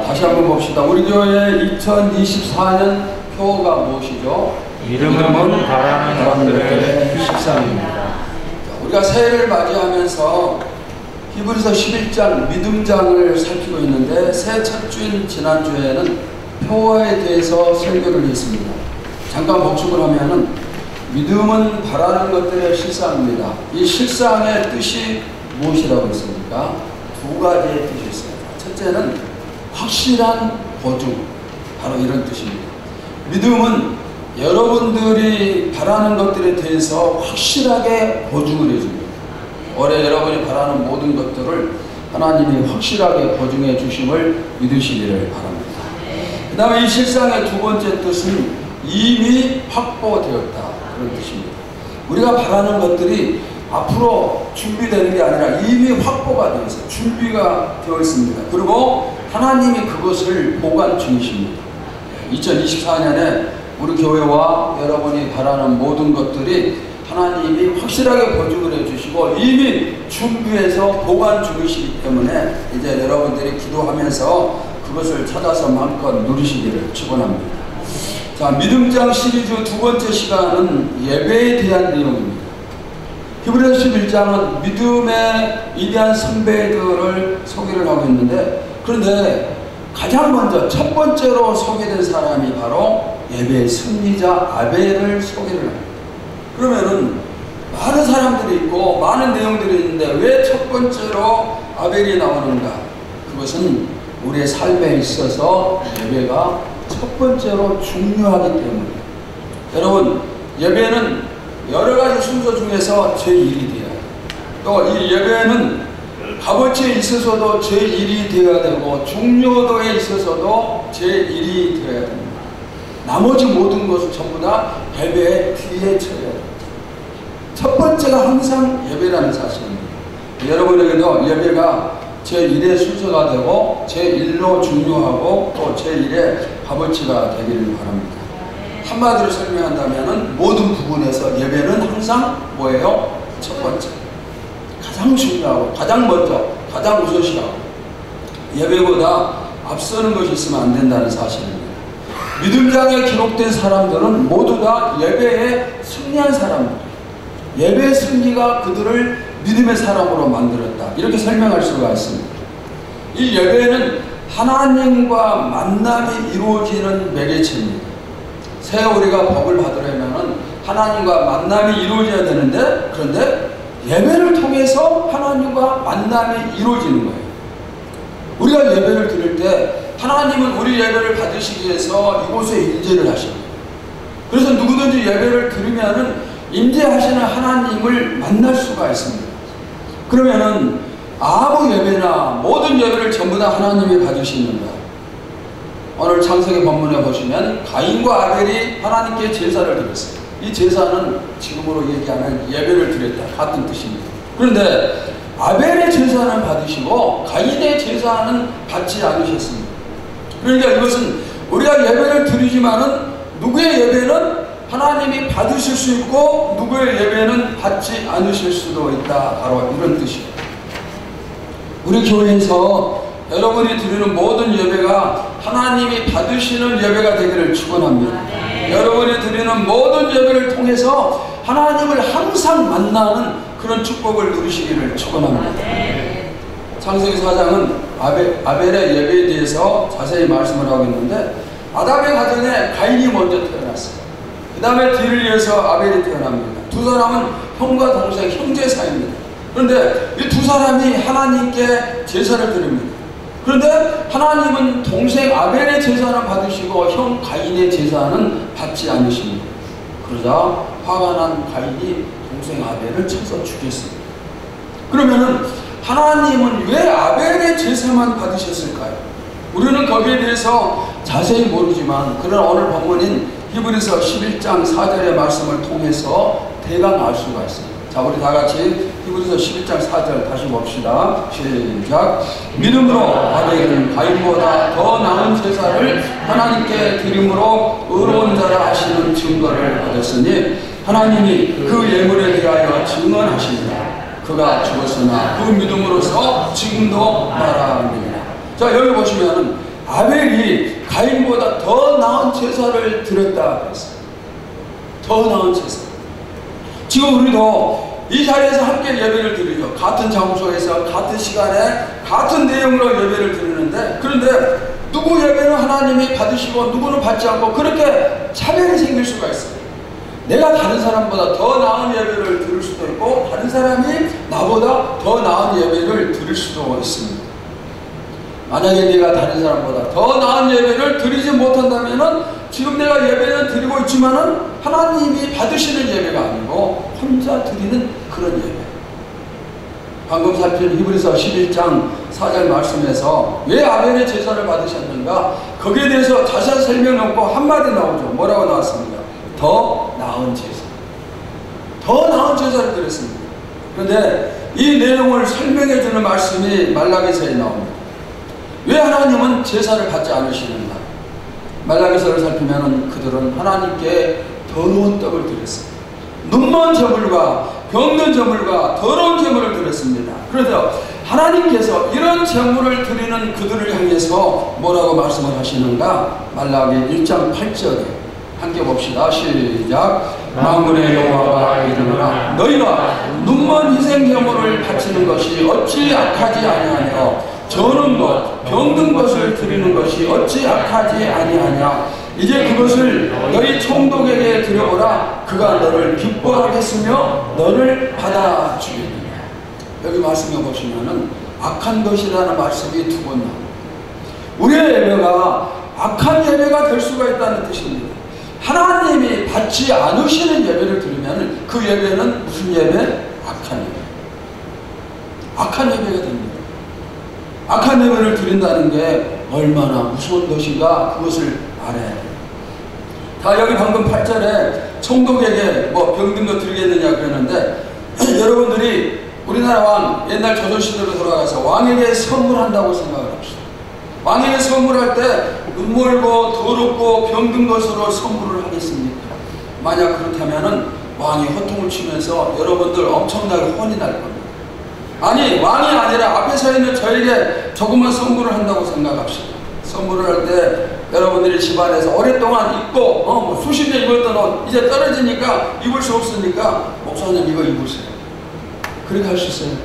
다시 한번 봅시다. 우리 교회 2024년 표어가 무엇이죠? 믿음은 바라는 것들의 실상입니다. 우리가 새해를 맞이하면서 히브리서 11장 믿음장을 살피고 있는데 새 첫 주인 지난주에는 표어에 대해서 설교를 했습니다. 잠깐 복습을 하면은 믿음은 바라는 것들의 실상입니다. 이 실상의 뜻이 무엇이라고 했습니까? 두 가지의 뜻이 있습니다. 첫째는 확실한 보증, 바로 이런 뜻입니다. 믿음은 여러분들이 바라는 것들에 대해서 확실하게 보증을 해줍니다. 올해 여러분이 바라는 모든 것들을 하나님이 확실하게 보증해 주심을 믿으시기를 바랍니다. 그 다음에 이 실상의 두 번째 뜻은 이미 확보되었다, 그런 뜻입니다. 우리가 바라는 것들이 앞으로 준비되는 게 아니라 이미 확보가 되어 있어요. 준비가 되어 있습니다. 그리고 하나님이 그것을 보관 중이십니다. 2024년에 우리 교회와 여러분이 바라는 모든 것들이 하나님이 확실하게 보증을 해주시고 이미 준비해서 보관 중이시기 때문에 이제 여러분들이 기도하면서 그것을 찾아서 마음껏 누리시기를 축원합니다. 자, 믿음장 시리즈 두 번째 시간은 예배에 대한 내용입니다. 히브리서 11장은 믿음의 위대한 선배들을 소개를 하고 있는데, 그런데 가장 먼저 첫 번째로 소개된 사람이 바로 예배의 승리자 아벨을 소개를 합니다. 그러면은 많은 사람들이 있고 많은 내용들이 있는데 왜 첫 번째로 아벨이 나오는가? 그것은 우리의 삶에 있어서 예배가 첫 번째로 중요하기 때문입니다. 여러분, 예배는 여러 가지 순서 중에서 제1이 되어야 돼요. 또 이 예배는 값어치에 있어서도 제1이 되어야 되고 중요도에 있어서도 제1이 되어야 됩니다. 나머지 모든 것은 전부 다 예배의 뒤에 쳐야 돼요. 첫 번째가 항상 예배라는 사실입니다. 여러분에게도 예배가 제1의 순서가 되고 제1로 중요하고 또 제1의 값어치가 되기를 바랍니다. 한마디로 설명한다면 모든 부분에서 예배는 항상 뭐예요? 첫 번째, 가장 중요하고 가장 먼저, 가장 우선시하고 예배보다 앞서는 것이 있으면 안 된다는 사실입니다. 믿음장에 기록된 사람들은 모두 다 예배에 승리한 사람들, 예배의 승리가 그들을 믿음의 사람으로 만들었다, 이렇게 설명할 수가 있습니다. 이 예배는 하나님과 만남이 이루어지는 매개체입니다. 새해 우리가 복을 받으려면 하나님과 만남이 이루어져야 되는데, 그런데 예배를 통해서 하나님과 만남이 이루어지는 거예요. 우리가 예배를 드릴 때 하나님은 우리 예배를 받으시기 위해서 이곳에 임재를 하십니다. 그래서 누구든지 예배를 드리면은 임재하시는 하나님을 만날 수가 있습니다. 그러면은 아무 예배나 모든 예배를 전부 다 하나님이 받으시는가? 오늘 창세기 본문에 보시면 가인과 아벨이 하나님께 제사를 드렸어요. 이 제사는 지금으로 얘기하면 예배를 드렸다, 같은 뜻입니다. 그런데 아벨의 제사는 받으시고 가인의 제사는 받지 않으셨습니다. 그러니까 이것은 우리가 예배를 드리지만은 누구의 예배는 하나님이 받으실 수 있고 누구의 예배는 받지 않으실 수도 있다, 바로 이런 뜻입니다. 우리 교회에서 여러분이 드리는 모든 예배가 하나님이 받으시는 예배가 되기를 축원합니다. 여러분이 드리는 모든 예배를 통해서 하나님을 항상 만나는 그런 축복을 누리시기를 축원합니다. 창세기 4장은 아벨의 예배에 대해서 자세히 말씀을 하고 있는데, 아담의 가정에 가인이 먼저 태어났어요. 그 다음에 뒤를 이어서 아벨이 태어납니다. 두 사람은 형과 동생, 형제 사이입니다. 그런데 이 두 사람이 하나님께 제사를 드립니다. 그런데 하나님은 동생 아벨의 제사는 받으시고 형 가인의 제사는 받지 않으십니다. 그러자 화가 난 가인이 동생 아벨을 쳐서 죽였습니다. 그러면은 하나님은 왜 아벨의 제사만 받으셨을까요? 우리는 거기에 대해서 자세히 모르지만, 그러나 오늘 본문인 히브리서 11장 4절의 말씀을 통해서 대강 알 수가 있습니다. 자, 우리 다 같이 히브리서 11장 4절 다시 봅시다. 시작. 믿음으로 아벨은 가인보다 더 나은 제사를 하나님께 드림으로 의로운 자라 하시는 증거를 얻었으니 하나님이 그 예물에 대하여 증언하십니다. 그가 죽었으나 그 믿음으로서 지금도 말합니다. 자, 여기 보시면 아벨이 가인보다 더 나은 제사를 드렸다 그랬어요. 더 나은 제사. 지금 우리도 이 자리에서 함께 예배를 드리죠. 같은 장소에서 같은 시간에 같은 내용으로 예배를 드리는데, 그런데 누구 예배는 하나님이 받으시고 누구는 받지 않고 그렇게 차별이 생길 수가 있어요. 내가 다른 사람보다 더 나은 예배를 드릴 수도 있고 다른 사람이 나보다 더 나은 예배를 드릴 수도 있습니다. 만약에 내가 다른 사람보다 더 나은 예배를 드리지 못한다면 지금 내가 예배는 드리고 있지만은 하나님이 받으시는 예배가 아니고 혼자 드리는 그런 예배. 방금 살핀 히브리서 11장 4절 말씀에서 왜 아벨의 제사를 받으셨는가? 거기에 대해서 자세한 설명이 없고 한마디 나오죠. 뭐라고 나왔습니까? 더 나은 제사. 더 나은 제사를 드렸습니다. 그런데 이 내용을 설명해 주는 말씀이 말라기서에 나옵니다. 왜 하나님은 제사를 받지 않으시는가? 말라기서를 살피면 그들은 하나님께 더러운 떡을 드렸습니다. 눈먼 제물과 병든 제물과 더러운 제물을 드렸습니다. 그래서 하나님께서 이런 제물을 드리는 그들을 향해서 뭐라고 말씀을 하시는가? 말라기 1장 8절에 함께 봅시다. 시작. 만군의 여호와가 이르노라 너희가 눈먼 희생 제물을 바치는 것이 어찌 악하지 아니하며 저는 것 병든 것을 드리는 것이 어찌 악하지 아니하냐. 이제 그것을 너희 총독에게 드려보라. 그가 너를 기뻐하겠으며 너를 받아주겠느냐. 여기 말씀해 보시면은 악한 것이라는 말씀이 두 번 나옵니다. 우리의 예배가 악한 예배가 될 수가 있다는 뜻입니다. 하나님이 받지 않으시는 예배를 드리면 그 예배는 무슨 예배? 악한 예배. 악한 예배가 됩니다. 악한 예배를 드린다는 게 얼마나 무서운 것인가 그것을 알아야 돼요. 다 여기 방금 8절에 총독에게 뭐 병든 거 드리겠느냐 그러는데 여러분들이 우리나라 왕 옛날 조선시대로 돌아가서 왕에게 선물한다고 생각을 합시다. 왕에게 선물할 때 눈멀고 더럽고 병든 것으로 선물을 하겠습니까? 만약 그렇다면 왕이 호통을 치면서 여러분들 엄청나게 혼이 날 겁니다. 아니 왕이 아니라 앞에 서 있는 저에게 조그만 선물을 한다고 생각합시다. 선물을 할 때 여러분들이 집안에서 오랫동안 입고 뭐 수십 년 입었던 옷 이제 떨어지니까 입을 수 없으니까 목사님 이거 입으세요. 그렇게 할 수 있어요.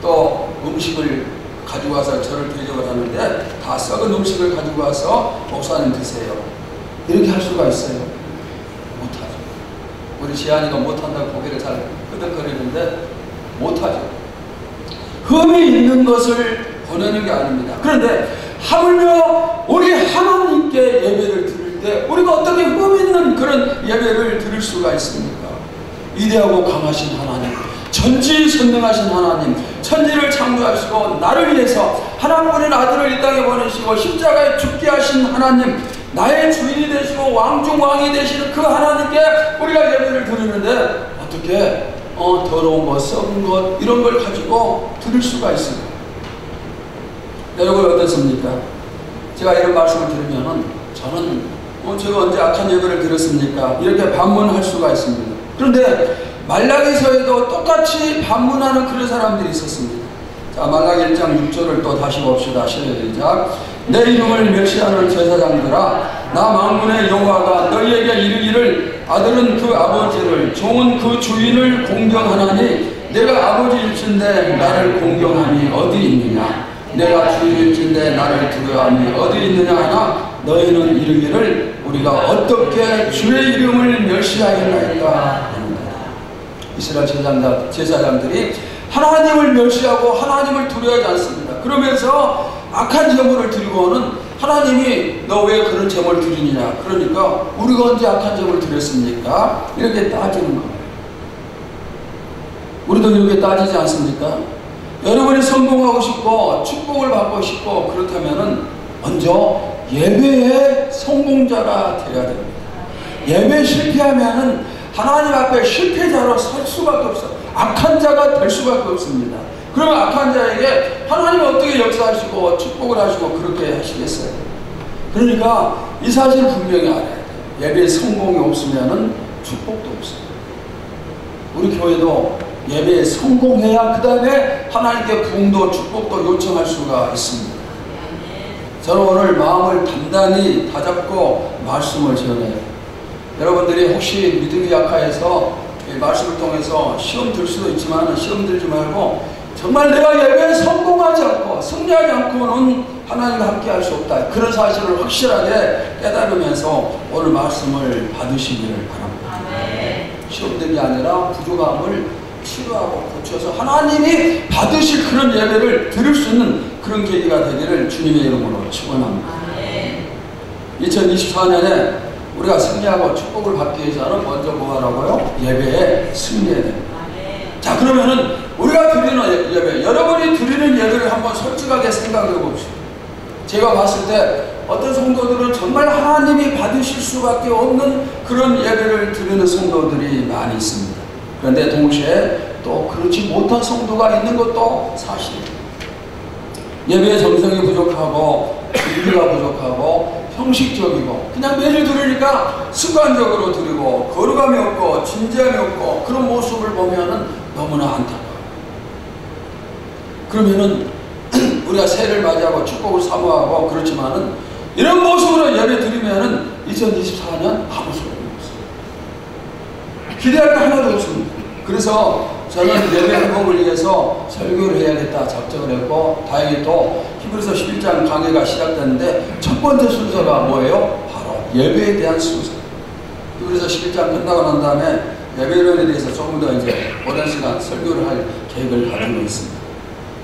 또 음식을 가지고 와서 저를 대접을 하는데 다 썩은 음식을 가지고 와서 목사님 드세요. 이렇게 할 수가 있어요? 못하죠. 우리 지한이가 못한다고 고개를 잘 끄덕거리는데 못하죠. 흠이 있는 것을 보내는 게 아닙니다. 그런데 하물며 우리 하나님께 예배를 드릴 때 우리가 어떻게 흠 있는 그런 예배를 드릴 수가 있습니까? 위대하고 강하신 하나님, 전지전능하신 하나님, 천지를 창조하시고 나를 위해서 하나님의 아들을 이 땅에 보내시고 십자가에 죽게 하신 하나님, 나의 주인이 되시고 왕중왕이 되시는 그 하나님께 우리가 예배를 드리는데 어떻게 더러운 것, 썩은 것 이런 걸 가지고 드릴 수가 있습니다. 여러분 어떻습니까? 제가 이런 말씀을 들으면은 저는 제가 언제 악한 예배를 드렸습니까? 이렇게 반문할 수가 있습니다. 그런데 말라기서에도 똑같이 반문하는 그런 사람들이 있었습니다. 자, 말라기 1장 6절을 또 다시 봅시다. 시작. 내 이름을 멸시하는 제사장들아, 나 만군의 여호와가 너희에게 이르기를 아들은 그 아버지를 종은 그 주인을 공경하나니 내가 아버지일진데 나를 공경함이 어디 있느냐. 내가 주인일진데 나를 두려워함이 어디 있느냐 하나 너희는 이르기를 우리가 어떻게 주의 이름을 멸시하였나이까 합니다. 이스라엘 제사장들이 하나님을 멸시하고 하나님을 두려워하지 않습니다. 그러면서 악한 제물을 드리고는 하나님이 너 왜 그런 제물을 드리느냐. 그러니까 우리가 언제 악한 제물을 드렸습니까? 이렇게 따지는 거예요. 우리도 이렇게 따지지 않습니까? 여러분이 성공하고 싶고 축복을 받고 싶고 그렇다면 먼저 예배의 성공자가 되어야 됩니다. 예배 실패하면 하나님 앞에 실패자로 설 수밖에 없어요. 악한 자가 될 수밖에 없습니다. 그러면 악한 자에게 하나님은 어떻게 역사하시고 축복을 하시고 그렇게 하시겠어요? 그러니까 이 사실을 분명히 알아야 돼요. 예배에 성공이 없으면 축복도 없어요. 우리 교회도 예배에 성공해야 그 다음에 하나님께 부흥도 축복도 요청할 수가 있습니다. 저는 오늘 마음을 단단히 다잡고 말씀을 전해요. 여러분들이 혹시 믿음이 약해서 이 말씀을 통해서 시험 들 수도 있지만 시험 들지 말고 정말 내가 예배에 성공하지 않고 승리하지 않고는 하나님과 함께 할 수 없다. 그런 사실을 확실하게 깨달으면서 오늘 말씀을 받으시기를 바랍니다. 시험들이 아니라 부족함을 치료하고 고쳐서 하나님이 받으실 그런 예배를 드릴 수 있는 그런 계기가 되기를 주님의 이름으로 축원합니다. 2024년에 우리가 승리하고 축복을 받기 위해서는 먼저 뭐 하라고요? 예배에 승리해야 됩니다. 자, 그러면은 우리가 드리는 예배, 여러분이 드리는 예배를 한번 솔직하게 생각해 봅시다. 제가 봤을 때 어떤 성도들은 정말 하나님이 받으실 수밖에 없는 그런 예배를 드리는 성도들이 많이 있습니다. 그런데 동시에 또 그렇지 못한 성도가 있는 것도 사실입니다. 예배의 정성이 부족하고 준비가 부족하고 형식적이고 그냥 매주 드리니까 습관적으로 드리고 거룩함이 없고 진지함이 없고 그런 모습을 보면은 너무나 안타까워요. 그러면은 우리가 새해를 맞이하고 축복을 사모하고 그렇지만은 이런 모습으로 예배 드리면은 2024년 아무 소용이 없어요. 기대할 게 하나도 없습니다. 그래서 저는 예배 회복을 위해서 설교를 해야겠다 작정을 했고 다행히 또 히브리서 11장 강해가 시작됐는데 첫 번째 순서가 뭐예요? 바로 예배에 대한 순서. 히브리서 11장 끝나고 난 다음에 예배론에 대해서 조금 더 이제 오랜 시간 설교를 할 계획을 가지고 있습니다.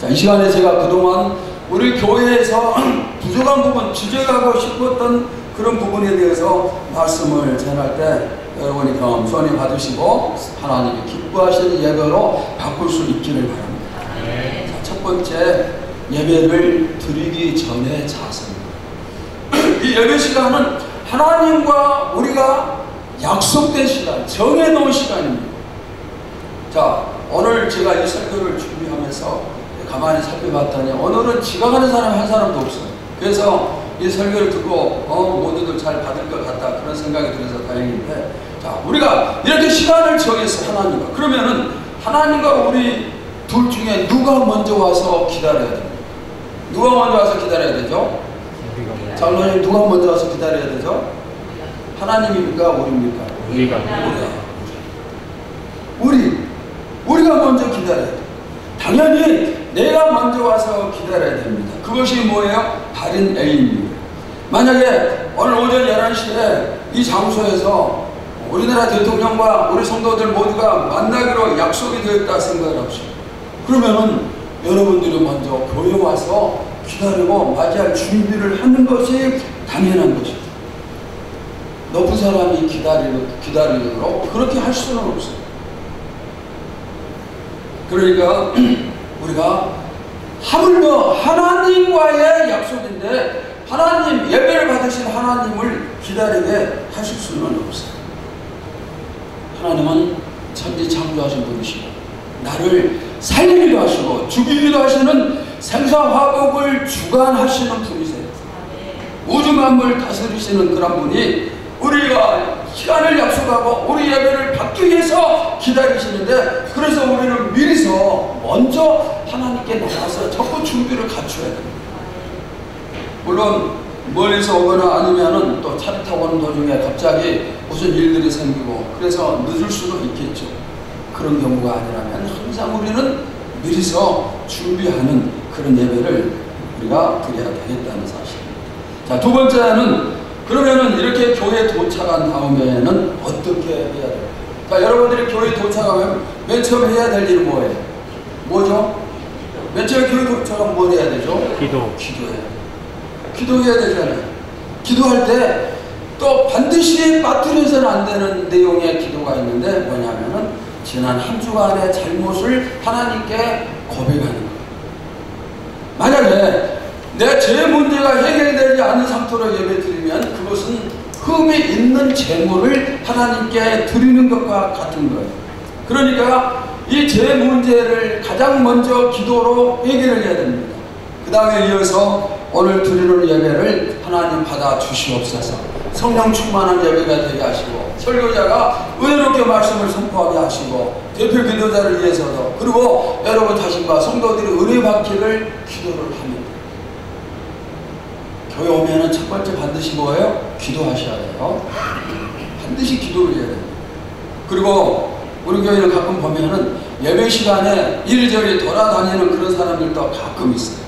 자, 이 시간에 제가 그동안 우리 교회에서 부족한 부분, 지적하고 싶었던 그런 부분에 대해서 말씀을 전할 때 여러분이 겸손히 받으시고 하나님이 기뻐하시는 예배로 바꿀 수 있기를 바랍니다. 자, 첫 번째, 예배를 드리기 전의 자세입니다. 이 예배 시간은 하나님과 우리가 약속된 시간, 정해놓은 시간입니다. 자, 오늘 제가 이 설교를 준비하면서 가만히 살펴봤더니 오늘은 지각하는 사람이 한 사람도 없어요. 그래서 이 설교를 듣고 모두들 잘 받을 것 같다 그런 생각이 들어서 다행인데, 자, 우리가 이렇게 시간을 정해서 하나님과, 그러면은 하나님과 우리 둘 중에 누가 먼저 와서 기다려야 됩니까? 누가 먼저 와서 기다려야 되죠? 장로님, 누가 먼저 와서 기다려야 되죠? 하나님입니까? 우리입니까? 우리가 먼저 기다려야 돼요. 당연히 내가 먼저 와서 기다려야 됩니다. 그것이 뭐예요? 달인 A입니다. 만약에 오늘 오전 11시에 이 장소에서 우리나라 대통령과 우리 성도들 모두가 만나기로 약속이 되었다 생각을 합시다. 그러면은 여러분들이 먼저 교회 와서 기다리고 맞이할 준비를 하는 것이 당연한 것이죠. 높은 사람이 기다리도록 그렇게 할 수는 없어요. 그러니까 우리가 하물며 하나님과의 약속인데 하나님, 예배를 받으신 하나님을 기다리게 하실 수는 없어요. 하나님은 천지 창조하신 분이시고 나를 살리기도 하시고 죽이기도 하시는 생사화복을 주관하시는 분이세요. 우주 만물 다스리시는 그런 분이 우리가 시간을 약속하고 우리 예배를 받기 위해서 기다리시는데, 그래서 우리는 미리서 먼저 하나님께 나가서 전부 준비를 갖춰야 됩니다. 물론 멀리서 오거나 아니면은 또 차를 타고 오는 도중에 갑자기 무슨 일들이 생기고 그래서 늦을 수도 있겠죠. 그런 경우가 아니라면 항상 우리는 미리서 준비하는 그런 예배를 우리가 드려야 되겠다는 사실입니다. 자, 두 번째는 그러면은 이렇게 교회에 도착한 다음에는 어떻게 해야 될까요? 자, 여러분들이 교회에 도착하면 맨 처음 해야 될 일은 뭐예요? 뭐죠? 맨 처음 교회에 도착하면 뭘 해야 되죠? 기도해야 되잖아요. 기도할 때 또 반드시 빠뜨려서는 안 되는 내용의 기도가 있는데 뭐냐면은 지난 한 주간의 잘못을 하나님께 고백하는 거예요. 만약에 내 죄 문제가 해결되지 않은 상태로 예배 드리면 그것은 흠이 있는 재물을 하나님께 드리는 것과 같은 거예요. 그러니까 이 죄 문제를 가장 먼저 기도로 해결을 해야 됩니다. 그 다음에 이어서 오늘 드리는 예배를 하나님 받아 주시옵소서. 성령 충만한 예배가 되게 하시고 설교자가 은혜롭게 말씀을 선포하게 하시고 대표 기도자를 위해서도, 그리고 여러분 자신과 성도들이 은혜 받기를 기도를 합니다. 교회 오면은 첫 번째 반드시 뭐예요? 기도하셔야 돼요. 반드시 기도를 해야 돼요. 그리고 우리 교회는 가끔 보면은 예배 시간에 이리저리 돌아다니는 그런 사람들도 가끔 있어요.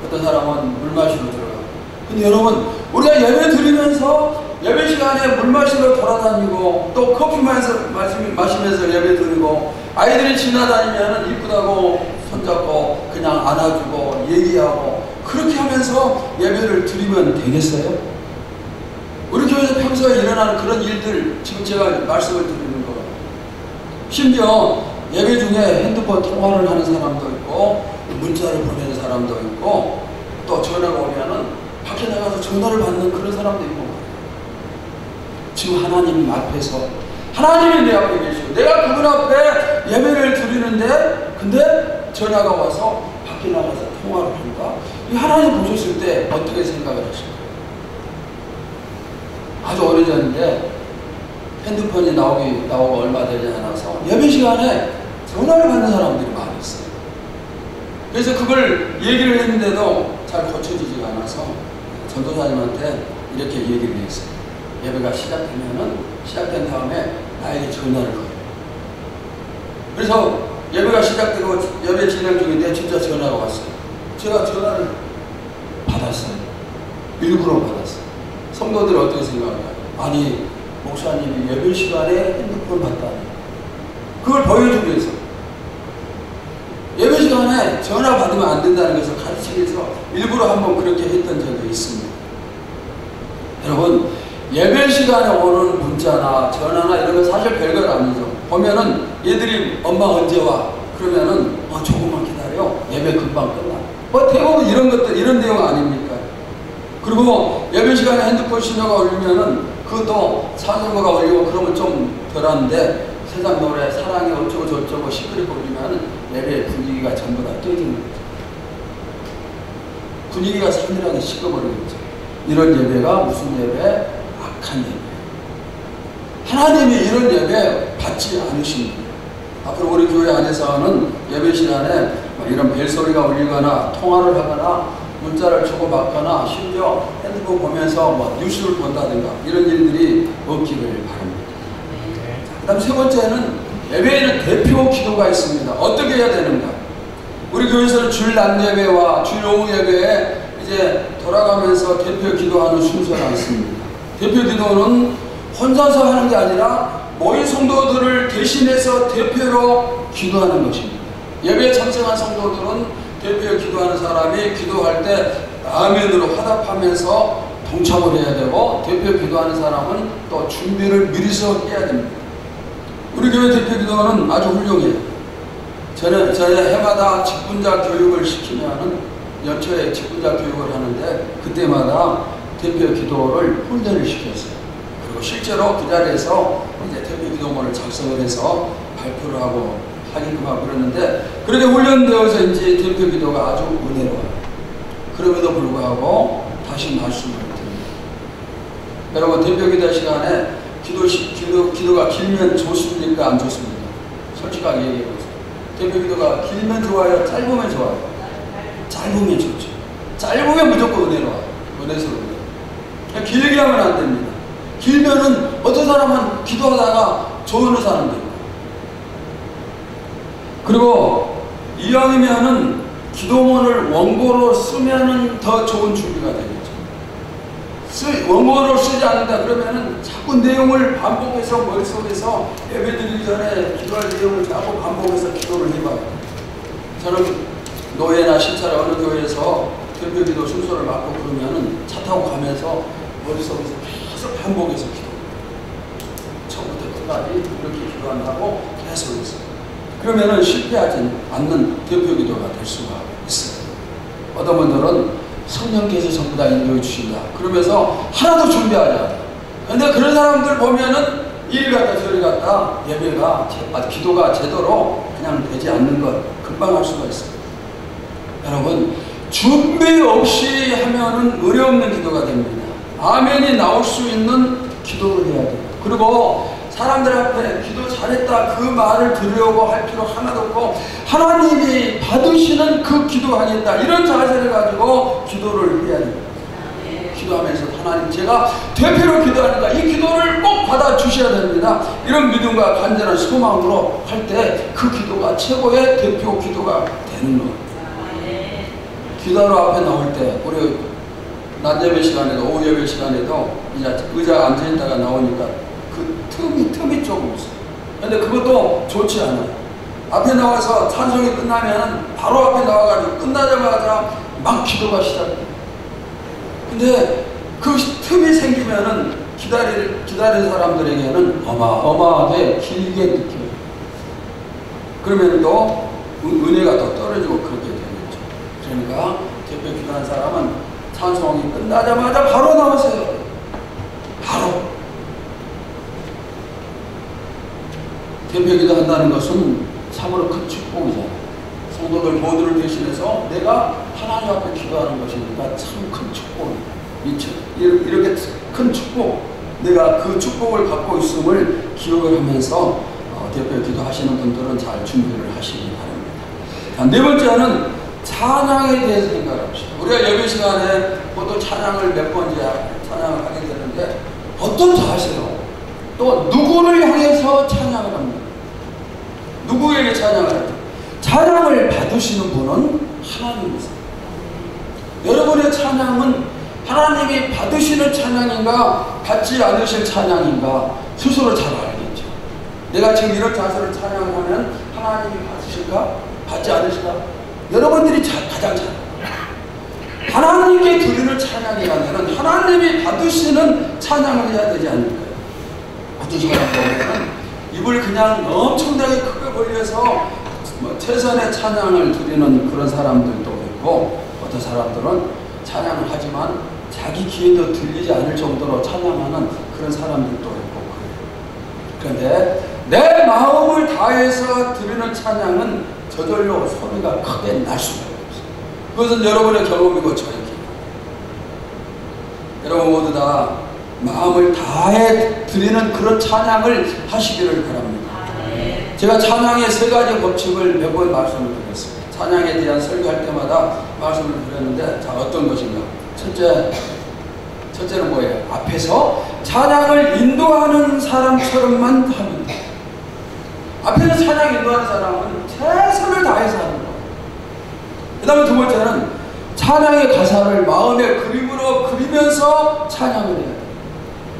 어떤 사람은 물 마시러 들어가고. 근데 여러분, 우리가 예배 드리면서 예배 시간에 물 마시러 돌아다니고 또 커피 마시면서 예배 드리고 아이들이 지나다니면 이쁘다고 손잡고 그냥 안아주고 얘기하고 그렇게 하면서 예배를 드리면 되겠어요? 우리 교회에서 평소에 일어나는 그런 일들 지금 제가 말씀을 드리는 거예요. 심지어 예배 중에 핸드폰 통화를 하는 사람도 있고 문자를 보내는 사람도 있고 또 전화가 오면은 밖에 나가서 전화를 받는 그런 사람도 있고 지금 하나님 앞에서 하나님이 내 앞에 계시고 내가 그분 앞에 예배를 드리는데 근데 전화가 와서 밖에 나가서 통화를 한다? 이 하나님 보셨을 때 어떻게 생각을 하실까요? 아주 오래전인데 핸드폰이 나오고 얼마 되지 않아서 예배 시간에 전화를 받는 사람들이 많이 있어요. 그래서 그걸 얘기를 했는데도 잘 고쳐지지가 않아서 전도사님한테 이렇게 얘기를 했어요. 예배가 시작된 다음에 나에게 전화를 걸어요. 그래서 예배가 시작되고 예배 진행 중인데 진짜 전화가 왔어요. 제가 전화를 받았어요. 일부러 받았어요. 성도들이 어떻게 생각할까요? 아니, 목사님이 예배 시간에 핸드폰 받다니. 그걸 보여주기 위해서. 예배 시간에 전화 받으면 안 된다는 것을 가르치기 위해서 일부러 한번 그렇게 했던 적이 있습니다. 여러분, 예배 시간에 오는 문자나 전화나 이런 건 사실 별것 아니죠. 보면은 얘들이 엄마 언제 와? 그러면은 조금만 기다려. 예배 금방 끝나. 대부분 이런 것들, 이런 내용 아닙니까? 그리고 예배 시간에 핸드폰 신호가 울리면은 그것도 찬송가가 울리고 그러면 좀 덜한데 세상 노래, 사랑이 어쩌고 저쩌고 시끄럽게 울리면은 예배 분위기가 전부 다 깨지는 거죠. 분위기가 사늘하게 식어버리는 거죠. 이런 예배가 무슨 예배? 악한 예배. 하나님이 이런 예배 받지 않으십니다. 앞으로 우리 교회 안에서는 예배 시간에 이런 벨소리가 울리거나 통화를 하거나 문자를 주고받거나 심지어 핸드폰 보면서 뉴스를 본다든가 이런 일들이 없기를 바랍니다. 그 다음 세 번째는 예배에는 대표 기도가 있습니다. 어떻게 해야 되는가? 우리 교회에서는 주일 낮 예배와 주일 오후 예배에 이제 돌아가면서 대표 기도하는 순서가 있습니다. 대표 기도는 혼자서 하는 게 아니라 모인 성도들을 대신해서 대표로 기도하는 것입니다. 예배에 참석한 성도들은 대표 기도하는 사람이 기도할 때 아멘으로 화답하면서 동참을 해야 되고 대표 기도하는 사람은 또 준비를 미리서 해야 됩니다. 우리 교회 대표 기도는 아주 훌륭해요. 저는 해마다 직분자 교육을 시키면은 연초에 직분자 교육을 하는데 그때마다 대표 기도를 훈련을 시켰어요. 그리고 실제로 그 자리에서 이제 대표 기도문을 작성을 해서 발표를 하고 하게끔 하고 그러는데 그렇게 훈련되어서인지 대표 기도가 아주 은혜로워요. 그럼에도 불구하고 다시 말씀을 드립니다. 여러분 대표 기도 시간에 기도가 길면 좋습니까? 안 좋습니까? 솔직하게 얘기해 보세요. 대표 기도가 길면 좋아요? 짧으면 좋아요? 짧으면 좋죠. 짧으면 무조건 은혜로워요. 은혜스러워요. 길게 하면 안 됩니다. 길면은 어떤 사람은 기도하다가 조언을 사는데 그리고 이왕이면은 기도문을 원고로 쓰면은 더 좋은 준비가 되겠죠. 원고로 쓰지 않는다 그러면은 자꾸 내용을 반복해서 머릿속에서 예배 드리기 전에 기도할 내용을 자꾸 반복해서 기도를 해봐요. 저는 노예나 신차를 어느 교회에서 대표 기도 순서를 맡고 그러면은 차 타고 가면서 머릿속에서 계속 반복해서 기도해요. 처음부터 끝까지 이렇게 기도한다고 계속 했어요. 그러면은 실패하지 않는 대표 기도가 될 수가 있어요. 어떤 분들은 성령께서 전부 다 인도해 주신다. 그러면서 하나도 준비하지 않아요. 근데 그런 사람들 보면은 이리 갔다 저리 갔다 예배가, 기도가 제대로 그냥 되지 않는 것 금방 할 수가 있어요. 여러분, 준비 없이 하면은 의뢰 없는 기도가 됩니다. 아멘이 나올 수 있는 기도를 해야 돼요. 그리고 사람들 앞에 기도 잘했다 그 말을 들으려고 할 필요 하나도 없고 하나님이 받으시는 그 기도하겠다 이런 자세를 가지고 기도를 해야 됩니다. 기도하면서 하나님 제가 대표로 기도하니까 이 기도를 꼭 받아주셔야 됩니다. 이런 믿음과 간절한 소망으로 할 때 그 기도가 최고의 대표 기도가 되는 거예요. 기도로 앞에 나올 때 우리 낮 예배 시간에도 오후 예배 시간에도 이제 의자에 앉아있다가 나오니까 그 틈이 조금 있어요. 근데 그것도 좋지 않아요. 앞에 나와서 찬송이 끝나면 바로 앞에 나와가지고 끝나자마자 막 기도가 시작돼요. 근데 그 틈이 생기면은 기다릴 사람들에게는 어마어마하게 길게 느껴요. 그러면 또 은혜가 더 떨어지고 그렇게 되겠죠. 그러니까 대표 기도하는 사람은 찬송이 끝나자마자 바로 나오세요. 바로. 대표 기도한다는 것은 참으로 큰 축복이잖아요. 성도들 모두를 대신해서 내가 하나님 앞에 기도하는 것이니까 참 큰 축복입니다. 이렇게 큰 축복, 내가 그 축복을 갖고 있음을 기억을 하면서 대표 기도하시는 분들은 잘 준비를 하시기 바랍니다. 자, 네 번째는 찬양에 대해서 생각합시다. 우리가 예배 시간에 보통 찬양을 몇 번째 찬양을 하게 되는데 어떤 자세로 또 누구를 향해서 찬양을 합니다. 누구에게 찬양을 합니다. 찬양을 받으시는 분은 하나님이세요. 여러분의 찬양은 하나님이 받으시는 찬양인가 받지 않으실 찬양인가 스스로 잘 알겠죠. 내가 지금 이런 자세로 찬양을 하면 하나님이 받으실까? 받지 않으실까? 여러분들이 가장 잘 알아요. 하나님께 드리는 찬양이라면 하나님이 받으시는 찬양을 해야 되지 않을까요? 어떤 사람 보면 입을 그냥 엄청나게 크게 벌려서 최선의 찬양을 드리는 그런 사람들도 있고 어떤 사람들은 찬양을 하지만 자기 귀에도 들리지 않을 정도로 찬양하는 그런 사람들도 있고 그래요. 그런데 내 마음을 다해서 드리는 찬양은 저절로 소리가 크게 날 수가 없어요. 그것은 여러분의 경험이고 저의 경험. 여러분 모두 다 마음을 다해 드리는 그런 찬양을 하시기를 바랍니다. 제가 찬양의 세 가지 법칙을 몇 번 말씀을 드렸습니다. 찬양에 대한 설교할 때마다 말씀을 드렸는데 자 어떤 것인가? 첫째는 뭐예요? 앞에서 찬양을 인도하는 사람처럼만 하면 돼. 앞에서 찬양 인도하는 사람은 최선을 다해서 하는 거예요. 그 다음에 두 번째는 찬양의 가사를 마음의 그림으로 그리면서 찬양을 해야 돼요.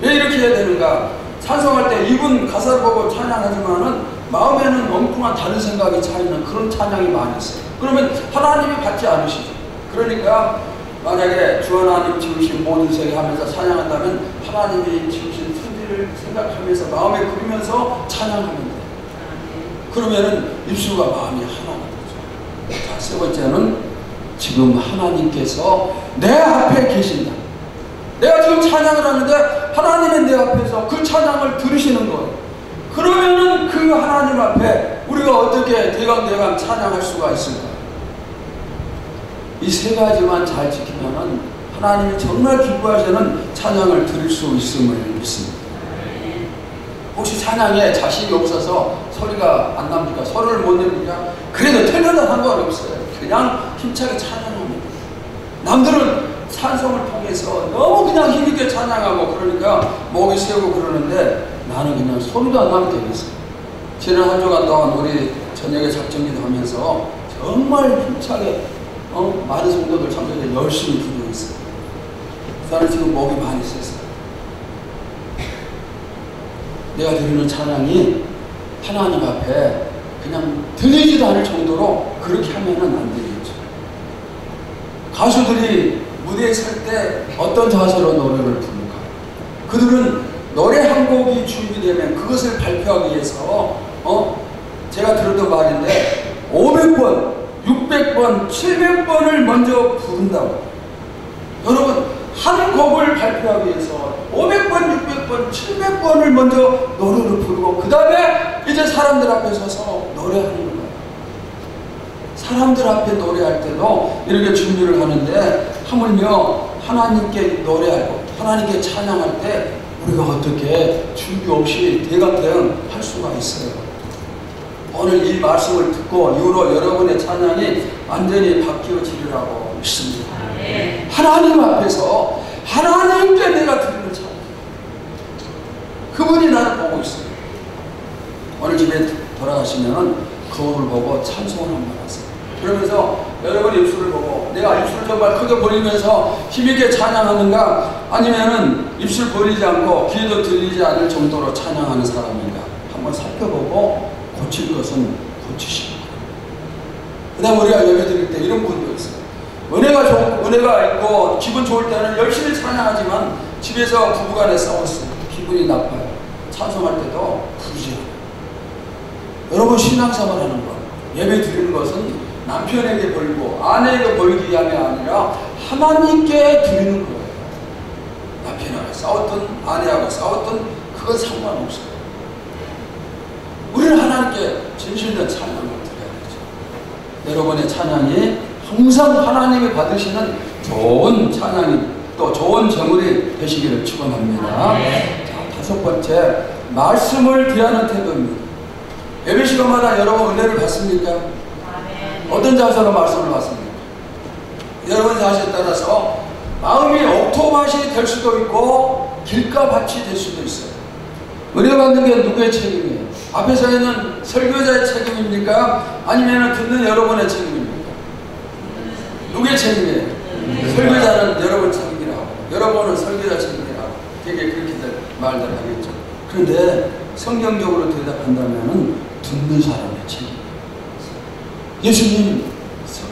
왜 이렇게 해야 되는가? 찬송할 때 입은 가사를 보고 찬양하지만은 마음에는 엉뚱한 다른 생각이 차이는 그런 찬양이 많이 있어요. 그러면 하나님이 받지 않으시죠. 그러니까 만약에 주 하나님 지으신 모든 세계 하면서 찬양한다면 하나님이 지으신 천지를 생각하면서 마음에 그리면서 찬양하면 돼요. 그러면은 입술과 마음이 하나가 되죠. 자, 세 번째는 지금 하나님께서 내 앞에 계신다. 내가 지금 찬양을 하는데 하나님은 내 앞에서 그 찬양을 들으시는 거예요. 그러면은 그 하나님 앞에 우리가 어떻게 대강대강 찬양할 수가 있을까? 이 세 가지만 잘 지키면은 하나님이 정말 기뻐하시는 찬양을 드릴 수 있음을 믿습니다. 혹시 찬양에 자신이 없어서 소리가 안 납니까? 소리를 못 냅니까? 그래도 틀려도 상관없어요. 그냥 힘차게 찬양합니다. 남들은 찬송을 통해서 너무 그냥 힘있게 찬양하고 그러니까 목이 세우고 그러는데 나는 그냥 소리도 안 나면 되겠어요. 지난 한 주간 동안 우리 저녁에 작정기도 하면서 정말 힘차게 많은 성도들 참석해 열심히 기도했어요. 나는 지금 목이 많이 셌어요. 내가 드리는 찬양이 하나님 앞에 그냥 들리지도 않을 정도로 그렇게 하면은 안 되겠죠. 가수들이 무대에 설 때 어떤 자세로 노래를 부를까? 그들은 노래 한 곡이 준비되면 그것을 발표하기 위해서 제가 들었던 말인데 500번, 600번, 700번을 먼저 부른다고. 여러분 한 곡을 발표하기 위해서 500번, 600번, 700번을 먼저 노래를 부르고 그 다음에 이제 사람들 앞에 서서 노래하는 거예요. 사람들 앞에 노래할 때도 이렇게 준비를 하는데 하물며 하나님께 노래하고 하나님께 찬양할 때 우리가 어떻게 준비 없이 대강대응 할 수가 있어요? 오늘 이 말씀을 듣고 이후로 여러분의 찬양이 완전히 바뀌어지리라고 믿습니다. 하나님 앞에서 하나님께 내가 드리는 찬양, 그분이 나를 보고 있어요. 오늘 집에 돌아가시면은 거울을 보고 찬송을 한번 하세요. 그러면서 여러분 입술을 보고 내가 입술을 정말 크게 벌리면서 힘있게 찬양하는가, 아니면은 입술 벌리지 않고 귀에도 들리지 않을 정도로 찬양하는 사람인가 한번 살펴보고 고칠 것은 고치시고, 그 다음 우리가 예배 드릴 때 이런 분도 있어요. 은혜가 있고 기분 좋을 때는 열심히 찬양하지만 집에서 부부간에 싸웠어요. 기분이 나빠요. 찬송할 때도 부르지 않아요. 여러분, 신앙생활 하는 것, 예배 드리는 것은 남편에게 벌고 아내에게 벌기 위함이 아니라 하나님께 드리는 거예요. 남편하고 싸웠든 아내하고 싸웠든 그건 상관없어요. 우리는 하나님께 진실된 찬양을 드려야 되죠. 여러분의 찬양이 항상 하나님이 받으시는 좋은 찬양이 또 좋은 제물이 되시기를 축원합니다. 자, 다섯 번째, 말씀을 대하는 태도입니다. 예배 시간마다 여러분 은혜를 받습니까? 어떤 자세로 말씀을 받습니까? 여러분 자세에 따라서 마음이 옥토밭이 될 수도 있고 길가밭이 될 수도 있어요. 은혜 받는 게 누구의 책임이에요? 앞에 서 있는 설교자의 책임입니까? 아니면 듣는 여러분의 책임입니까? 누구의 책임이에요? 설교자는 여러분 책임이라고, 여러분은 설교자 책임이라고 되게 그렇게들 말들 하겠죠. 그런데 성경적으로 대답한다면 듣는 사람의 책임. 예수님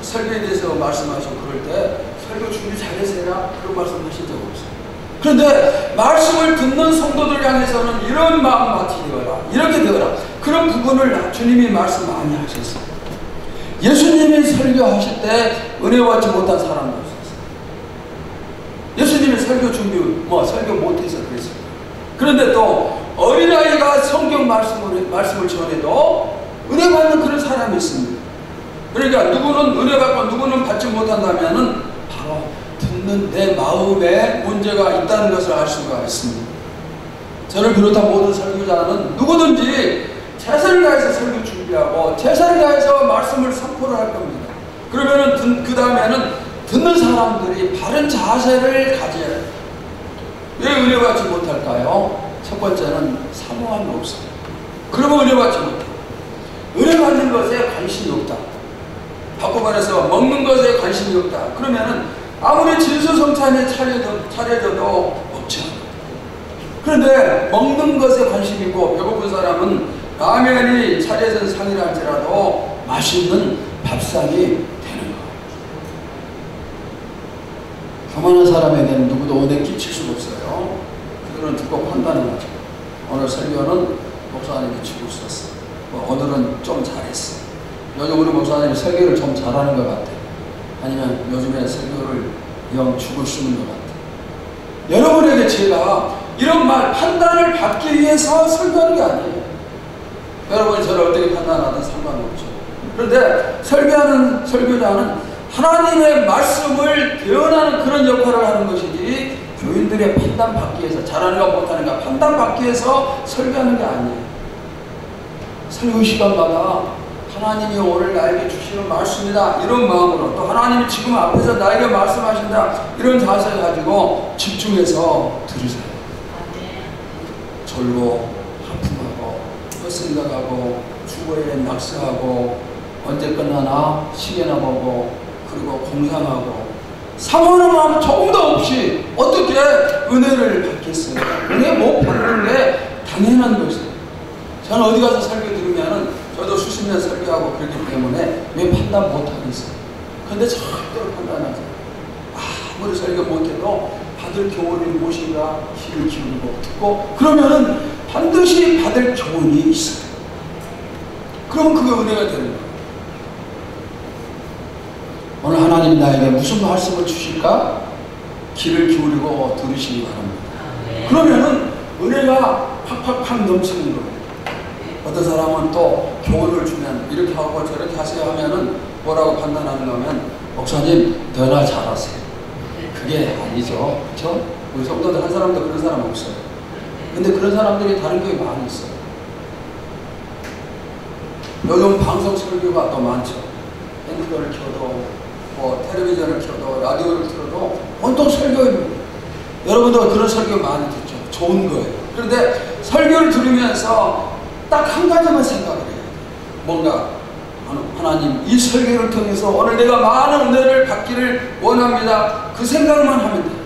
설교에 대해서 말씀하시고 그럴 때 설교 준비 잘해서 해라 그런 말씀 하신 적 없어요. 그런데 말씀을 듣는 성도들 향해서는 이런 마음밭이 되어라, 이렇게 되어라, 그런 부분을 주님이 말씀 많이 하셨어요. 예수님이 설교하실 때 은혜 받지 못한 사람도 있었어요. 예수님이 설교 준비 설교 못해서 그랬어요. 그런데 또 어린아이가 성경 말씀을 전해도 은혜 받는 그런 사람이 있습니다. 그러니까 누구는 은혜 받고 누구는 받지 못한다면은 바로 듣는 내 마음에 문제가 있다는 것을 알 수가 있습니다. 저를 비롯한 모든 설교자는 누구든지 최선을 다해서 설교 준비하고 최선을 다해서 말씀을 선포를 할 겁니다. 그러면은 그 다음에는 듣는 사람들이 바른 자세를 가져야 해요. 왜 은혜 받지 못할까요? 첫 번째는 사모함이 없어요. 그러면 은혜 받지 못해요. 은혜 받는 것에 관심이 없다. 바꿔 말해서 먹는 것에 관심이 없다. 그러면은 아무리 진수성찬이 차려져도 먹지 않아요. 그런데 먹는 것에 관심이 있고 배고픈 사람은 라면이 차려진 상이랄지라도 맛있는 밥상이 되는 거예요. 교만한 사람에게는 누구도 은혜 끼칠 수가 없어요. 그들은 듣고 판단을 하죠. 오늘 설교는 목사님이 치고 있었어. 오늘은 좀 잘했어. 요즘 우리 목사님이 설교를 좀 잘하는 것 같아. 아니면 요즘에 설교를 영 죽을 쓰는 것 같아. 여러분에게 제가 이런 말 판단을 받기 위해서 설교하는 게 아니에요. 여러분이 저를 어떻게 판단하든 상관없죠. 그런데 설교하는 설교자는 하나님의 말씀을 대언하는 그런 역할을 하는 것이지 교인들의 판단받기 위해서 잘하는가 못하는가 판단받기 위해서 설교하는 게 아니에요. 설교 시간마다 하나님이 오늘 나에게 주시는 말씀이다 이런 마음으로, 또 하나님이 지금 앞에서 나에게 말씀하신다 이런 자세를 가지고 집중해서 들으세요. 절로 하품하고 헛생각하고 주거에 낙서하고 언제 끝나나 시계나 보고 그리고 공상하고 사모하는 마음 조금도 없이 어떻게 은혜를 받겠어요? 은혜 못 받는 게 당연한 것이에요. 저는 어디 가서 설교 들으면은 저도 수십 년 설교하고 그렇기 때문에 왜 판단 못 하겠어요? 근데 절대로 판단하지. 아무리 설교 못해도 받을 교훈이 무엇인가 귀를 기울이고 듣고 그러면은 반드시 받을 교훈이 있어요. 그러면 그게 은혜가 되는 거예요. 오늘 하나님 나에게 무슨 말씀을 주실까? 귀를 기울이고 들으시기 바랍니다. 그러면은 은혜가 팍팍팍 넘치는 거예요. 어떤 사람은 또 교훈을 주면 이렇게 하고 저렇게 하세요 하면은 뭐라고 판단하는가 하면 목사님 너나 잘하세요. 그게 아니죠. 그렇죠? 우리 성도들 한 사람도 그런 사람 없어요. 근데 그런 사람들이 다른 교회 많이 있어요. 요즘 방송 설교가 또 많죠. 핸드폰을 켜도 뭐 텔레비전을 켜도 라디오를 틀어도 온통 설교입니다. 여러분도 그런 설교 많이 듣죠. 좋은 거예요. 그런데 설교를 들으면서 딱 한 가지만 생각을 해야 돼요. 뭔가 하나님 이 설교를 통해서 오늘 내가 많은 은혜를 받기를 원합니다. 그 생각만 하면 돼요.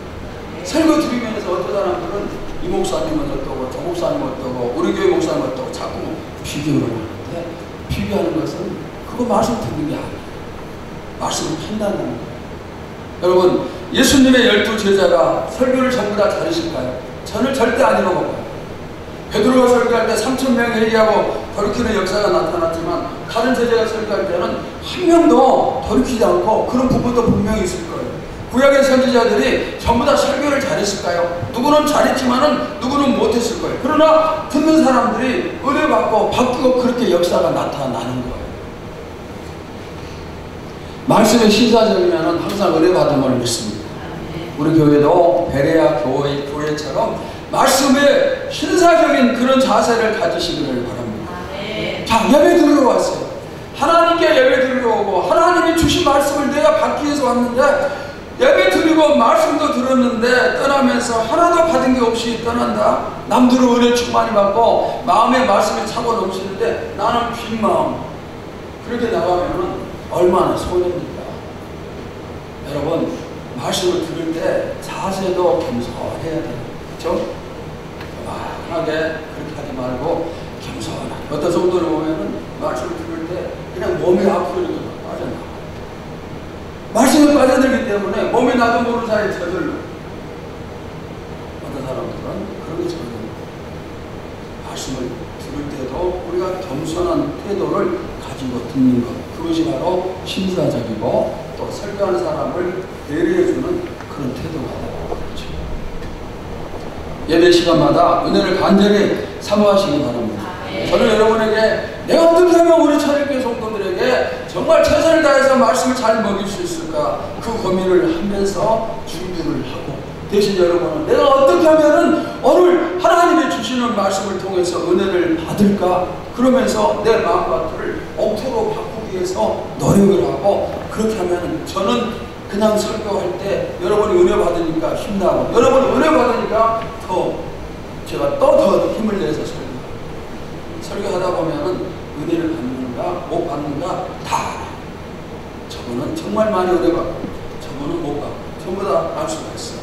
설교 들으면서 어떤 사람들은 이 목사님은 어떠고 저 목사님은 어떠고 우리 교회 목사님은 어떠고 자꾸 비교를 하는데, 비교하는 것은 그거 말씀 듣는 게 아니에요. 말씀을 판단하는 거예요. 여러분, 예수님의 12제자가 설교를 전부 다 잘하실까요? 저는 절대 아니라고 봐요. 베드로가 설교할 때 3,000명이 회개하고 돌이키는 역사가 나타났지만, 다른 제자가 설교할 때는 한 명도 돌이키지 않고 그런 부분도 분명히 있을 거예요. 구약의 선지자들이 전부 다 설교를 잘했을까요? 누구는 잘했지만은 누구는 못했을 거예요. 그러나 듣는 사람들이 은혜 받고 바뀌고 그렇게 역사가 나타나는 거예요. 말씀의 신사적이면 항상 은혜 받음을 믿습니다. 우리 교회도 베레아 교회처럼 말씀의 신사적인 그런 자세를 가지시기를 바랍니다. 자, 예배 드리러 왔어요. 하나님께 예배 드리러 오고 하나님이 주신 말씀을 내가 받기 위해서 왔는데, 예배 드리고 말씀도 들었는데 떠나면서 하나도 받은 게 없이 떠난다. 남들은 은혜 충만히 받고 마음에 말씀이 차고 넘치는데 나는 빈 마음. 그렇게 나가면 얼마나 손해입니까? 여러분, 말씀을 들을 때 자세도 겸손해야 돼요. 그렇죠? 만하게 그렇게 하지 말고 겸손하게. 어떤 정도로 보면은 말씀을 들을 때 그냥 몸이 아프니까 빠져나가. 말씀에 빠져들기 때문에 몸이 나도 모르는 사이에 저절로. 어떤 사람들은 그런 게 저절로. 말씀을 들을 때도 우리가 겸손한 태도를 가지고 듣는 것, 그것이 바로 신사적이고 또 설교하는 사람을 배려해주는 그런 태도가 되죠. 예배 시간마다 은혜를 간절히 사모하시기 바랍니다. 저는 여러분에게 내가 어떻게 하면 우리 차일교회 성도들에게 정말 최선을 다해서 말씀을 잘 먹일 수 있을까, 그 고민을 하면서 준비를 하고, 대신 여러분은 내가 어떻게 하면은 오늘 하나님이 주시는 말씀을 통해서 은혜를 받을까, 그러면서 내 마음밭을 옥토로 바꾸기 위해서 노력을 하고, 그렇게 하면 저는 그냥 설교할 때 여러분이 은혜 받으니까 힘나고, 여러분이 은혜 받으니까 제가 또 더 힘을 내서 설교하다 보면은 은혜를 받는가 못 받는가 다 알아요. 저분은 정말 많이 은혜 받고 저분은 못 받고 전부 다 알 수가 있어요.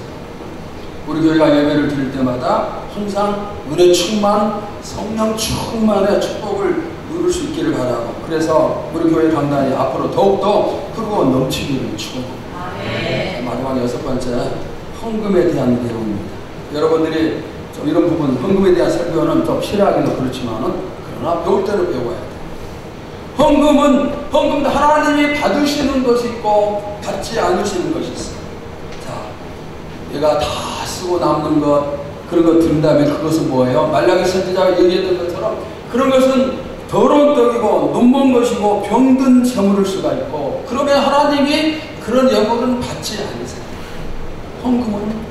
우리 교회가 예배를 드릴 때마다 항상 은혜 충만, 성령 충만의 축복을 누릴 수 있기를 바라고, 그래서 우리 교회 강단이 앞으로 더욱더 흐르고 넘치기를 축원합니다. 마지막 6번째, 헌금에 대한 내용입니다. 여러분들이 좀 이런 부분, 헌금에 대한 설교는 좀 싫어하기도 그렇지만은 그러나 배울 때는 배워야 돼요. 헌금도 하나님이 받으시는 것이 있고 받지 않으시는 것이 있어요. 자, 내가 다 쓰고 남는 것, 그런 거 들은 다음에 그것은 뭐예요? 말라기 선지자가 얘기했던 것처럼 그런 것은 더러운 떡이고 눈먼 것이고 병든 재물을 수가 있고, 그러면 하나님이 그런 예물은 받지 않으세요. 헌금은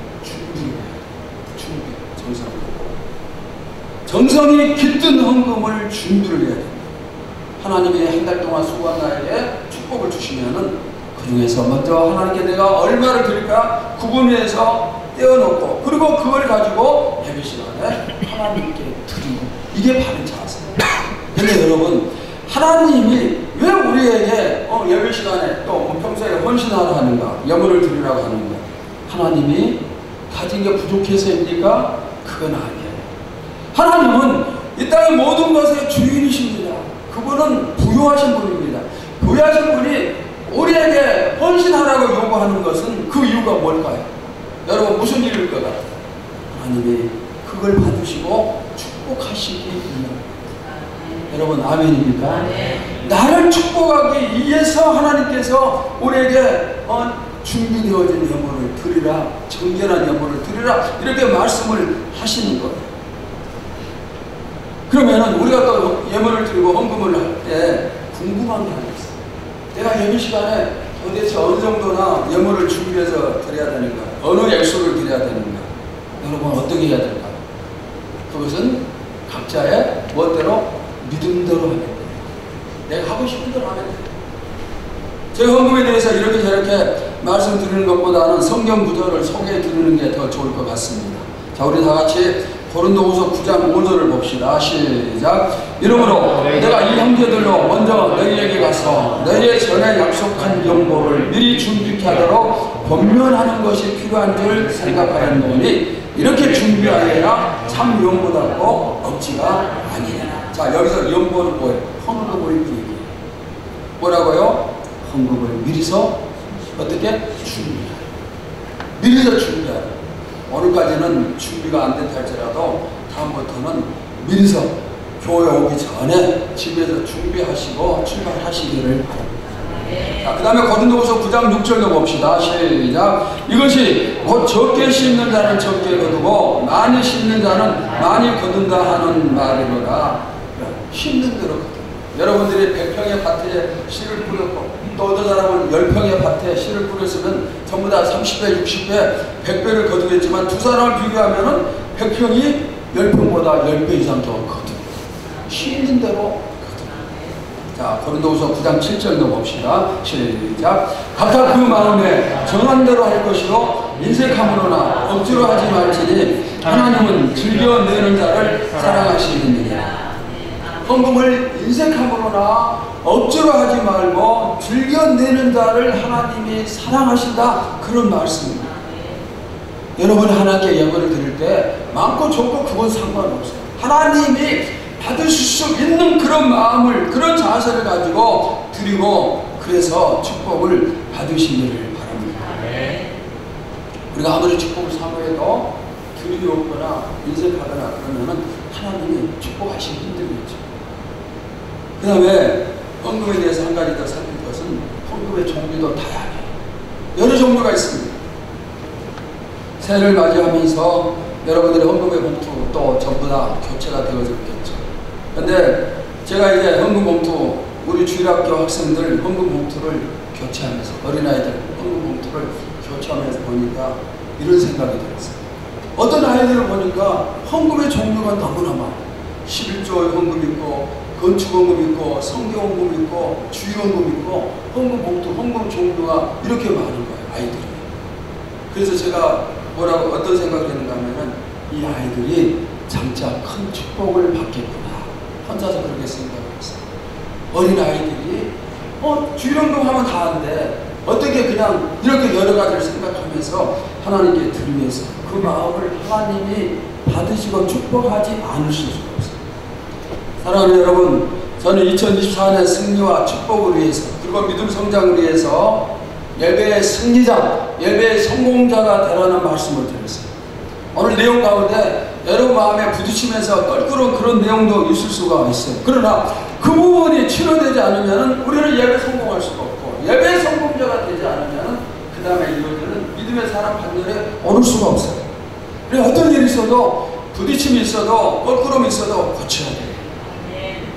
정성이 깃든 헌금을 준비를 해야 됩니다. 하나님이 한 달 동안 수고한 나에게 축복을 주시면은 그 중에서 먼저 하나님께 내가 얼마를 드릴까 구분해서 떼어놓고, 그리고 그걸 가지고 예배 시간에 하나님께 드리고, 이게 바른 자세예요. 근데 여러분, 하나님이 왜 우리에게 예배 시간에 또 평소에 헌신하라 하는가, 예물을 드리라고 하는가? 하나님이 가진 게 부족해서입니까? 그건 아니에요. 하나님은 이 땅의 모든 것의 주인이십니다. 그분은 부유하신 분입니다. 부유하신 분이 우리에게 헌신하라고 요구하는 것은 그 이유가 뭘까요? 여러분, 무슨 일일 것 같아요? 하나님이 그걸 받으시고 축복하시기 위함. 여러분, 아멘입니까? 나를 축복하기 위해서 하나님께서 우리에게 준비되어진 예물을 드리라, 정결한 예물을 드리라, 이렇게 말씀을 하시는 거예요. 그러면은 우리가 또 예물을 드리고 헌금을 할 때 궁금한 게 하나 있어요. 내가 예배 시간에 도대체 어느 정도나 예물을 준비해서 드려야 되는가, 어느 액수를 드려야 되는가, 여러분 어떻게 해야 될까요? 그 그것은 각자의 멋대로 믿음대로 하면 돼요. 내가 하고 싶은 대로 하면 돼요. 제 헌금에 대해서 이렇게 저렇게 말씀드리는 것보다는 성경 구절을 소개해 드리는 게 더 좋을 것 같습니다. 자, 우리 다 같이 고린도후서 9장 5절을 봅시다. 시작. 이러므로 내가 이 형제들로 먼저 너희에게 가서 너희의 전에 약속한 연보를 미리 준비케 하도록 권면하는 것이 필요한 줄 생각하였노니 이렇게 준비하여야 참 연보답고 억지가 아니냐. 자, 여기서 연보는 뭐예요? 헌금을 얘기해요. 뭐라고요? 헌금을 미리서 어떻게? 준비하라. 미리서 준비하라. 오늘까지는 준비가 안 됐다 할지라도 다음부터는 미리서 교회 오기 전에 집에서 준비하시고 출발하시기를 바랍니다. 자, 그 다음에 고린도후서 9장 6절도 봅시다. 시작. 이것이 곧 적게 심는 자는 적게 거두고 많이 심는 자는 많이 거둔다 하는 말이로라. 심는 대로 거둔다. 여러분들이 100평의 밭에 씨를 뿌렸고 또 어떤 사람은 10평의 밭에 씨를 뿌렸으면 전부 다 30배, 60배, 100배를 거두겠지만 두 사람을 비교하면은 100평이 10평보다 10배 이상 더 거두. 심는 대로 거두. 자, 고린도후서 9장 7절도 봅시다. 시작. 각각 그 마음에 정한 대로 할 것이로 인색함으로나 억지로 하지 말지니 하나님은 즐겨내는 자를 사랑하시느니라. 헌금을 인색함으로나 억지로 하지 말고 즐겨내는 자를 하나님이 사랑하신다. 그런 말씀입니다. 여러분 하나님께 예물을 드릴 때 많고 적고 그건 상관없어요. 하나님이 받으실 수 있는 그런 마음을, 그런 자세를 가지고 드리고 그래서 축복을 받으시기를 바랍니다. 우리가 아무리 축복을 사모해도 드림이 없거나 인색하거나 그러면은 하나님이 축복하시기 힘들겠죠. 그 다음에 헌금에 대해서 한 가지 더 살필 것은 헌금의 종류도 다양해요. 여러 종류가 있습니다. 새해를 맞이하면서 여러분들의 헌금의 봉투 또 전부 다 교체가 되어졌겠죠. 근데 제가 이제 헌금 봉투, 우리 주일학교 학생들 헌금 봉투를 교체하면서, 어린아이들 헌금 봉투를 교체하면서 보니까 이런 생각이 들었어요. 어떤 아이들을 보니까 헌금의 종류가 너무나 많아요. 11조 헌금 있고 건축헌금 있고 성교헌금 있고 주의헌금 있고 헌금 봉투, 헌금 종류가 이렇게 많은 거예요. 아이들이. 그래서 제가 뭐라고 어떤 생각을 했는가 하면은 이 아이들이 장차 큰 축복을 받겠구나. 혼자서 그렇게 생각했어요. 어린아이들이 주의헌금 하면 다 하는데 어떻게 그냥 이렇게 여러 가지를 생각하면서 하나님께 드리면서 그 마음을 하나님이 받으시고 축복하지 않으실 수가 없어요. 사랑하는 여러분, 저는 2024년 승리와 축복을 위해서 그리고 믿음 성장을 위해서 예배의 승리자, 예배의 성공자가 되라는 말씀을 드렸어요. 오늘 내용 가운데 여러분 마음에 부딪히면서 껄끄러운 그런 내용도 있을 수가 있어요. 그러나 그 부분이 치료되지 않으면 우리는 예배 성공할 수가 없고 예배 성공자가 되지 않으면 그 다음에 이어지는 믿음의 사람 반열에 오를 수가 없어요. 그래서 어떤 일이 있어도 부딪힘이 있어도 껄끄러움이 있어도 고쳐야 돼요.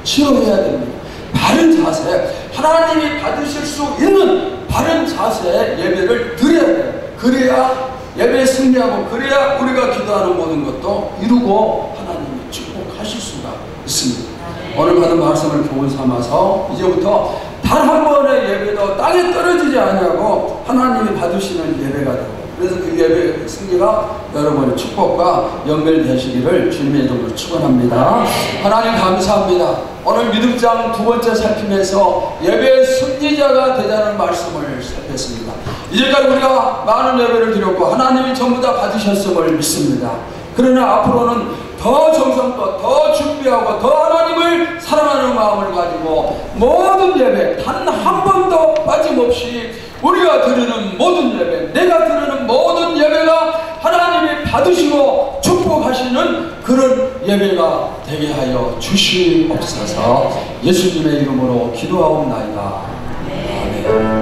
치료해야 됩니다. 바른 자세, 하나님이 받으실 수 있는 바른 자세의 예배를 드려야 돼요. 그래야 예배에 승리하고 그래야 우리가 기도하는 모든 것도 이루고 하나님이 축복하실 수가 있습니다. 오늘 받은 말씀을 교훈 삼아서 이제부터 단 한 번의 예배도 땅에 떨어지지 아니하고 하나님이 받으시는 예배가 되고 그래서 그 예배의 승리가 여러분의 축복과 연결되시기를 주님의 이름으로 축원합니다. 하나님 감사합니다. 오늘 믿음장 두 번째 살피면서 예배의 승리자가 되자는 말씀을 살폈습니다. 이제까지 우리가 많은 예배를 드렸고 하나님이 전부 다 받으셨음을 믿습니다. 그러나 앞으로는 더 정성껏 더 준비하고 더 하나님을 사랑하는 마음을 가지고 모든 예배 단 한 번도 빠짐없이 우리가 드리는 모든 예배, 내가 드리는 모든 예배가 하나님이 받으시고 축복하시는 그런 예배가 되게 하여 주시옵소서. 예수님의 이름으로 기도하옵나이다. 아멘.